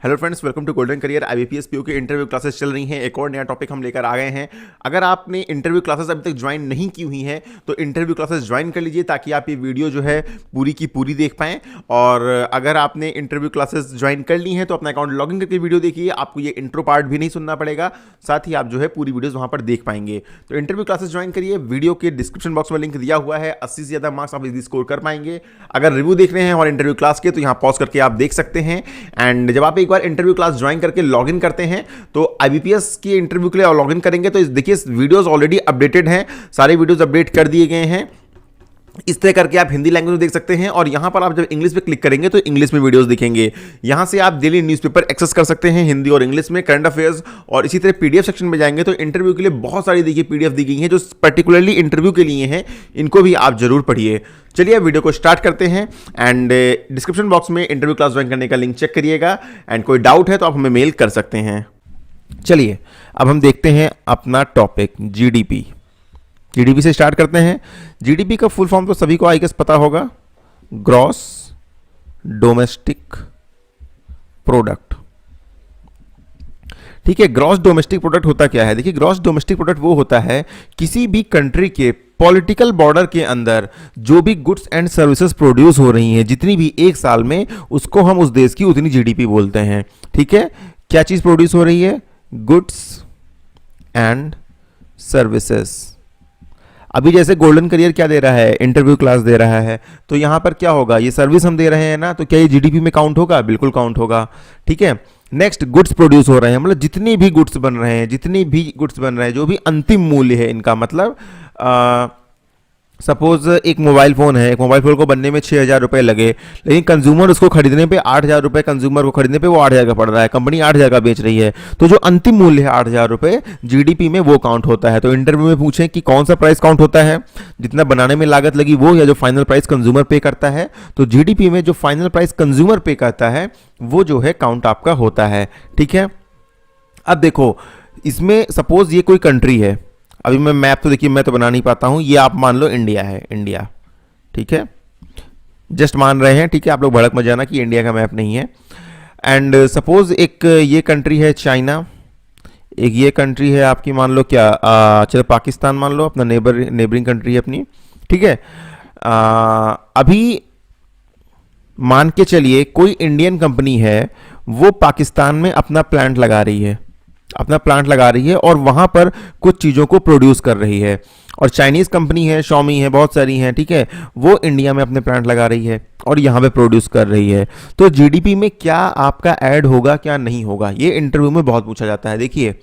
Hello friends, welcome to golden career. IBPS PO की interview classes चल रही हैं। एक और नया टॉपिक हम लेकर आ गए हैं। अगर आपने इंटरव्यू क्लासेस अभी तक ज्वाइन नहीं की हुई हैं तो इंटरव्यू क्लासेस ज्वाइन कर लीजिए ताकि आप ये वीडियो जो है पूरी की पूरी देख पाएं। और अगर आपने इंटरव्यू क्लासेस ज्वाइन कर ली हैं तो अपना अकाउंट लॉगिन करके वीडियो देखिए, आपको ये इंट्रो पार्ट भी नहीं सुनना पड़ेगा, साथ ही आप जो है पूरी वीडियोज वहां पर देख पाएंगे। तो इंटरव्यू क्लासेस ज्वाइन करिए। वीडियो के डिस्क्रिप्शन बॉक्स में लिंक दिया हुआ है। 80 से ज़्यादा मार्क्स आप इजीली स्कोर कर पाएंगे। अगर रिव्यू देख रहे हैं और इंटरव्यू क्लास के तो यहाँ पॉज करके आप देख सकते हैं। एंड जब आप एक बार इंटरव्यू क्लास ज्वाइन करके लॉगिन करते हैं तो आईबीपीएस की इंटरव्यू के लिए लॉगिन करेंगे तो देखिए वीडियोस ऑलरेडी अपडेटेड हैं, सारे वीडियोस अपडेट कर दिए गए हैं। इस तरह करके आप हिंदी लैंग्वेज में देख सकते हैं और यहां पर आप जब इंग्लिश पे क्लिक करेंगे तो इंग्लिश में वीडियोस दिखेंगे। यहां से आप डेली न्यूज़पेपर एक्सेस कर सकते हैं हिंदी और इंग्लिश में, करंट अफेयर्स। और इसी तरह पीडीएफ सेक्शन में जाएंगे तो इंटरव्यू के लिए बहुत सारी देखिए पीडीएफ दी गई हैं जो पर्टिकुलरली इंटरव्यू के लिए हैं। इनको भी आप जरूर पढ़िए। चलिए वीडियो को स्टार्ट करते हैं। एंड डिस्क्रिप्शन बॉक्स में इंटरव्यू क्लास ज्वाइन करने का लिंक चेक करिएगा। एंड कोई डाउट है तो आप हमें मेल कर सकते हैं। चलिए अब हम देखते हैं अपना टॉपिक जीडीपी। जीडीपी से स्टार्ट करते हैं। जीडीपी का फुल फॉर्म तो सभी को आई गेस पता होगा, ग्रॉस डोमेस्टिक प्रोडक्ट। ठीक है, ग्रॉस डोमेस्टिक प्रोडक्ट होता क्या है? देखिए, ग्रॉस डोमेस्टिक प्रोडक्ट वो होता है किसी भी कंट्री के पॉलिटिकल बॉर्डर के अंदर जो भी गुड्स एंड सर्विसेज प्रोड्यूस हो रही हैं जितनी भी एक साल में, उसको हम उस देश की उतनी जीडीपी बोलते हैं। ठीक है, क्या चीज प्रोड्यूस हो रही है? Goods and services. अभी जैसे गोल्डन करियर क्या दे रहा है? इंटरव्यू क्लास दे रहा है। तो यहां पर क्या होगा? ये सर्विस हम दे रहे हैं ना, तो क्या ये जीडीपी में काउंट होगा? बिल्कुल काउंट होगा। ठीक है, नेक्स्ट गुड्स प्रोड्यूस हो रहे हैं, मतलब जितने भी गुड्स बन रहे हैं, जो भी अंतिम मूल्य है इनका, मतलब सपोज एक मोबाइल फ़ोन है, एक मोबाइल फ़ोन को बनने में 6,000 रुपये लगे, लेकिन कंज्यूमर उसको खरीदने पे 8,000 रुपये, कंज्यूमर को खरीदने पे वो 8,000 का पड़ रहा है, कंपनी 8,000 का बेच रही है। तो जो अंतिम मूल्य है 8,000 रुपये, जीडीपी में वो काउंट होता है। तो इंटरव्यू में पूछें कि कौन सा प्राइस काउंट होता है, जितना बनाने में लागत लगी वो, या जो फाइनल प्राइस कंज्यूमर पे करता है? तो जीडीपी में जो फाइनल प्राइस कंज्यूमर पे करता है वो जो है काउंट आपका होता है। ठीक है, अब देखो इसमें सपोज ये कोई कंट्री है। अभी मैं मैप तो देखिए मैं तो बना नहीं पाता हूं, ये आप मान लो इंडिया है, इंडिया। ठीक है, जस्ट मान रहे हैं। ठीक है, आप लोग भड़क मत जाना कि इंडिया का मैप नहीं है। एंड सपोज एक ये कंट्री है चाइना, एक ये कंट्री है आपकी मान लो क्या, चलो पाकिस्तान मान लो, अपना नेबरिंग कंट्री है अपनी। ठीक है, अभी मान के चलिए कोई इंडियन कंपनी है, वो पाकिस्तान में अपना प्लांट लगा रही है और वहां पर कुछ चीज़ों को प्रोड्यूस कर रही है। और चाइनीज़ कंपनी है, शॉमी है, बहुत सारी हैं। ठीक है, वो इंडिया में अपने प्लांट लगा रही है और यहाँ पे प्रोड्यूस कर रही है। तो जीडीपी में क्या आपका ऐड होगा, क्या नहीं होगा? ये इंटरव्यू में बहुत पूछा जाता है। देखिए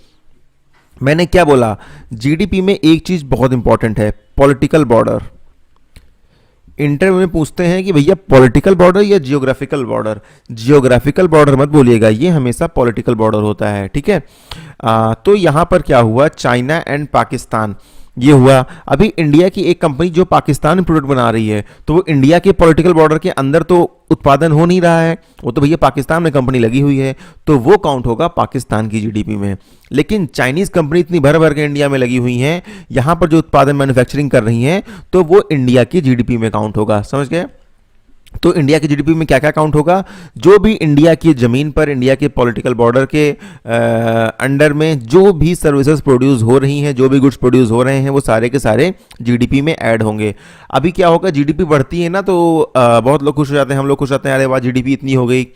मैंने क्या बोला, जीडीपी में एक चीज़ बहुत इंपॉर्टेंट है, पॉलिटिकल बॉर्डर। इंटरव्यू में पूछते हैं कि भैया पॉलिटिकल बॉर्डर या जियोग्राफिकल बॉर्डर? जियोग्राफिकल बॉर्डर मत बोलिएगा, ये हमेशा पॉलिटिकल बॉर्डर होता है। ठीक है, तो यहां पर क्या हुआ, चाइना एंड पाकिस्तान ये हुआ। अभी इंडिया की एक कंपनी जो पाकिस्तान में प्रोडक्ट बना रही है, तो वो इंडिया के पॉलिटिकल बॉर्डर के अंदर तो उत्पादन हो नहीं रहा है, वो तो भैया पाकिस्तान में कंपनी लगी हुई है, तो वो काउंट होगा पाकिस्तान की जीडीपी में। लेकिन चाइनीज कंपनी इतनी भर भर के इंडिया में लगी हुई हैं, यहां पर जो उत्पादन मैन्युफैक्चरिंग कर रही हैं, तो वो इंडिया की जीडीपी में काउंट होगा। समझ गए? तो इंडिया की जीडीपी में क्या क्या काउंट होगा? जो भी इंडिया की ज़मीन पर, इंडिया के पॉलिटिकल बॉर्डर के अंडर में जो भी सर्विसेज प्रोड्यूस हो रही हैं, जो भी गुड्स प्रोड्यूस हो रहे हैं, वो सारे के सारे जीडीपी में ऐड होंगे। अभी क्या होगा, जीडीपी बढ़ती है ना तो बहुत लोग खुश हो जाते हैं, हम लोग खुश होते हैं, अरे वाह जीडीपी इतनी हो गई।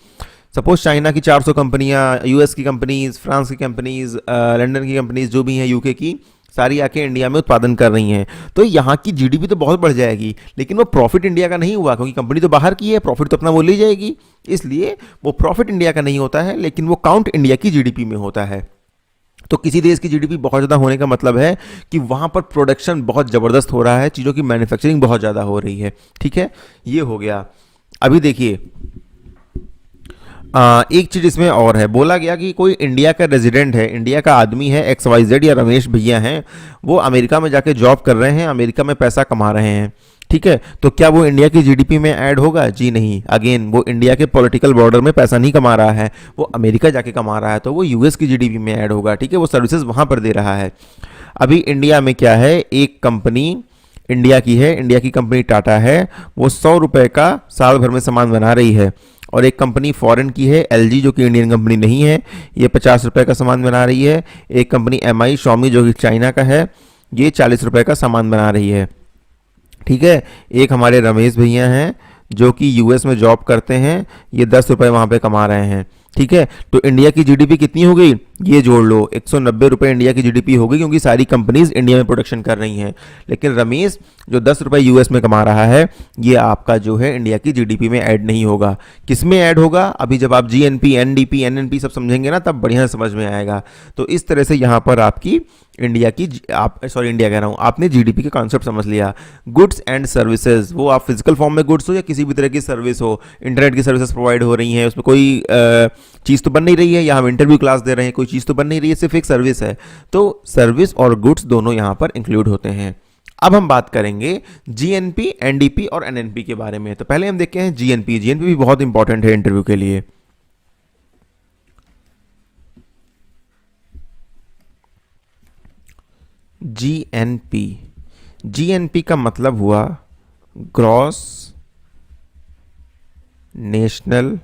सपोज चाइना की 400 कंपनियाँ, यूएस की कंपनीज, फ्रांस की कंपनीज, लंदन की कंपनीज जो भी हैं, यूके की, सारी आके इंडिया में उत्पादन कर रही हैं। तो यहाँ की जीडीपी तो बहुत बढ़ जाएगी, लेकिन वो प्रॉफिट इंडिया का नहीं हुआ, क्योंकि कंपनी तो बाहर की है, प्रॉफिट तो अपना वो ले जाएगी, इसलिए वो प्रॉफिट इंडिया का नहीं होता है, लेकिन वो काउंट इंडिया की जीडीपी में होता है। तो किसी देश की जीडीपी बहुत ज़्यादा होने का मतलब है कि वहाँ पर प्रोडक्शन बहुत ज़बरदस्त हो रहा है, चीज़ों की मैन्युफैक्चरिंग बहुत ज़्यादा हो रही है। ठीक है, ये हो गया। अभी देखिए एक चीज़ इसमें और है, बोला गया कि कोई इंडिया का रेजिडेंट है, इंडिया का आदमी है, XYZ या रमेश भैया हैं, वो अमेरिका में जाके जॉब कर रहे हैं, अमेरिका में पैसा कमा रहे हैं। ठीक है, तो क्या वो इंडिया की जीडीपी में ऐड होगा? जी नहीं। अगेन वो इंडिया के पॉलिटिकल बॉर्डर में पैसा नहीं कमा रहा है, वो अमेरिका जाके कमा रहा है, तो वो यूएस की जीडीपी में ऐड होगा। ठीक है, वो सर्विसेज वहाँ पर दे रहा है। अभी इंडिया में क्या है, एक कंपनी इंडिया की है, इंडिया की कंपनी टाटा है, वो 100 रुपये का साल भर में सामान बना रही है और एक कंपनी फॉरेन की है LG, जो कि इंडियन कंपनी नहीं है, ये 50 रुपये का सामान बना रही है। एक कंपनी MI Xiaomi, जो कि चाइना का है, ये 40 रुपये का सामान बना रही है। ठीक है। एक हमारे रमेश भैया हैं जो कि US में जॉब करते हैं, ये 10 रुपये वहाँ पे कमा रहे हैं। ठीक है। तो इंडिया की GDP कितनी हो गई, ये जोड़ लो, 190 रुपये इंडिया की GDP हो गई, क्योंकि सारी कंपनीज इंडिया में प्रोडक्शन कर रही हैं। लेकिन रमेश जो 10 रुपये US में कमा रहा है, ये आपका जो है इंडिया की GDP में ऐड नहीं होगा। किस में ऐड होगा, अभी जब आप GNP, NDP, NNP सब समझेंगे ना, तब बढ़िया समझ में आएगा। तो इस तरह से यहाँ पर आपकी इंडिया कह रहा हूँ, आपने GDP के कॉन्सेप्ट समझ लिया। गुड्स एंड सर्विसेज, वो आप फिजिकल फॉर्म में गुड्स हो या किसी भी तरह की सर्विस हो, इंटरनेट की सर्विसेज प्रोवाइड हो रही हैं, उसमें कोई चीज़ तो बन नहीं रही है, या हम इंटरव्यू क्लास दे रहे हैं, कोई चीज़ तो बन नहीं रही है, सिर्फ एक सर्विस है। तो सर्विस और गुड्स दोनों यहाँ पर इंक्लूड होते हैं। अब हम बात करेंगे GNP, NDP और NNP के बारे में। तो पहले हम देखते हैं GNP भी बहुत इंपॉर्टेंट है इंटरव्यू के लिए। GNP का मतलब हुआ ग्रॉस नेशनल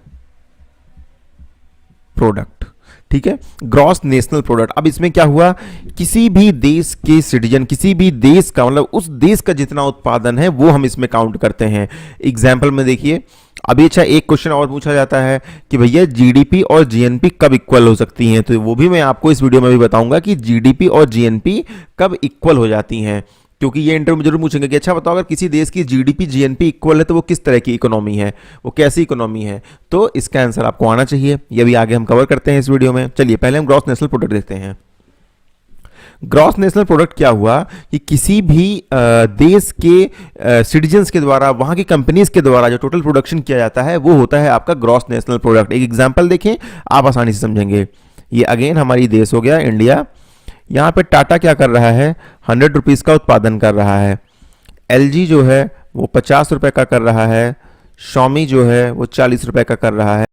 प्रोडक्ट। ठीक है, ग्रॉस नेशनल प्रोडक्ट। अब इसमें क्या हुआ, किसी भी देश के सिटीजन, किसी भी देश का मतलब उस देश का जितना उत्पादन है वो हम इसमें काउंट करते हैं। एग्जाम्पल में देखिए, अभी अच्छा एक क्वेश्चन और पूछा जाता है कि भैया GDP और GNP कब इक्वल हो सकती हैं, तो वो भी मैं आपको इस वीडियो में भी बताऊंगा कि GDP और GNP कब इक्वल हो जाती हैं, क्योंकि ये इंटरव्यू में जरूर पूछेंगे कि अच्छा बताओ, अगर किसी देश की GDP GNP इक्वल है तो वो किस तरह की इकोनॉमी है, वो कैसी इकोनॉमी है। तो इसका आंसर आपको आना चाहिए, ये भी आगे हम कवर करते हैं इस वीडियो में। चलिए पहले हम ग्रॉस नेशनल प्रोडक्ट देखते हैं। ग्रॉस नेशनल प्रोडक्ट क्या हुआ कि किसी भी देश के सिटीजन्स के द्वारा, वहाँ की कंपनीज के द्वारा जो टोटल प्रोडक्शन किया जाता है वो होता है आपका ग्रॉस नेशनल प्रोडक्ट। एक एग्जांपल देखें, आप आसानी से समझेंगे। ये अगेन हमारी देश हो गया इंडिया। यहाँ पे टाटा क्या कर रहा है, 100 रुपीज़ का उत्पादन कर रहा है। LG जो है वो 50 रुपये का कर रहा है। Xiaomi जो है वो 40 रुपये का कर रहा है।